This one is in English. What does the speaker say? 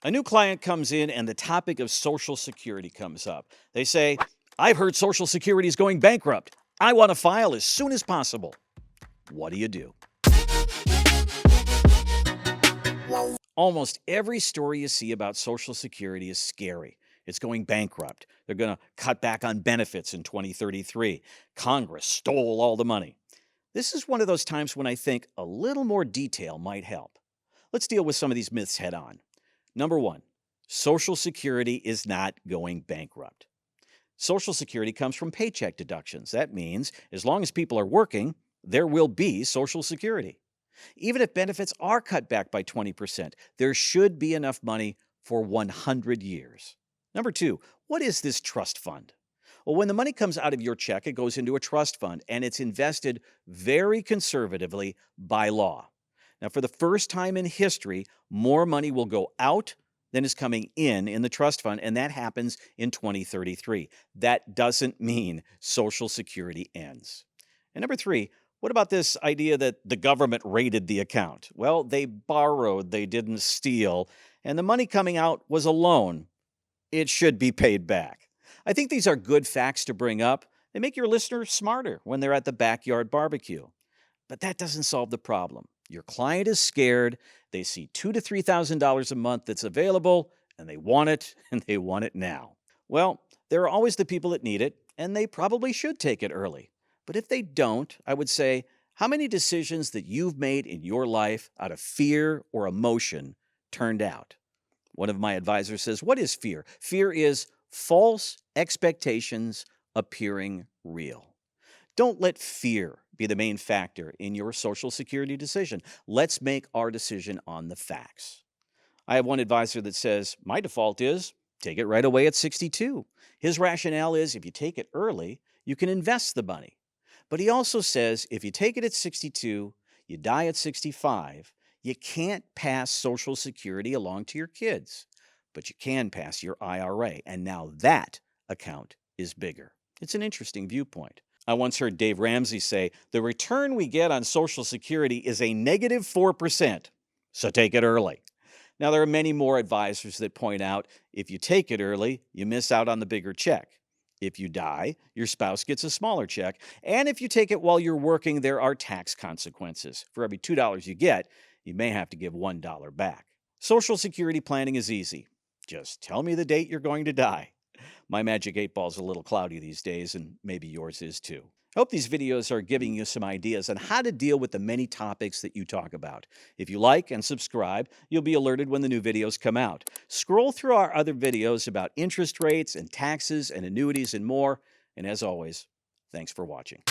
A new client comes in and the topic of Social Security comes up. They say, I've heard Social Security is going bankrupt. I want to file as soon as possible. What do you do? Almost every story you see about Social Security is scary. It's going bankrupt. They're going to cut back on benefits in 2033. Congress stole all the money. This is one of those times when I think a little more detail might help. Let's deal with some of these myths head on. Number one, Social Security is not going bankrupt. Social Security comes from paycheck deductions. That means as long as people are working, there will be Social Security. Even if benefits are cut back by 20%, there should be enough money for 100 years. Number two, what is this trust fund? Well, when the money comes out of your check, it goes into a trust fund and it's invested very conservatively by law. Now, for the first time in history, more money will go out than is coming in the trust fund, and that happens in 2033. That doesn't mean Social Security ends. And number three, what about this idea that the government raided the account? Well, they borrowed, they didn't steal, and the money coming out was a loan. It should be paid back. I think these are good facts to bring up. They make your listeners smarter when they're at the backyard barbecue. But that doesn't solve the problem. Your client is scared. They see $2,000 to $3,000 a month that's available, and they want it, and they want it now. Well, there are always the people that need it, and they probably should take it early. But if they don't, I would say, how many decisions that you've made in your life out of fear or emotion turned out? One of my advisors says, what is fear? Fear is false expectations appearing real. Don't let fear be the main factor in your Social Security decision. Let's make our decision on the facts. I have one advisor that says, my default is take it right away at 62. His rationale is if you take it early, you can invest the money. But he also says if you take it at 62, you die at 65, you can't pass Social Security along to your kids, but you can pass your IRA, and now that account is bigger. It's an interesting viewpoint. I once heard Dave Ramsey say, the return we get on Social Security is a negative 4%, so take it early. Now, there are many more advisors that point out if you take it early, you miss out on the bigger check. If you die, your spouse gets a smaller check. And if you take it while you're working, there are tax consequences. For every $2 you get, you may have to give $1 back. Social Security planning is easy. Just tell me the date you're going to die. My magic 8 ball's a little cloudy these days, and maybe yours is too. I hope these videos are giving you some ideas on how to deal with the many topics that you talk about. If you like and subscribe, you'll be alerted when the new videos come out. Scroll through our other videos about interest rates and taxes and annuities and more. And as always, thanks for watching.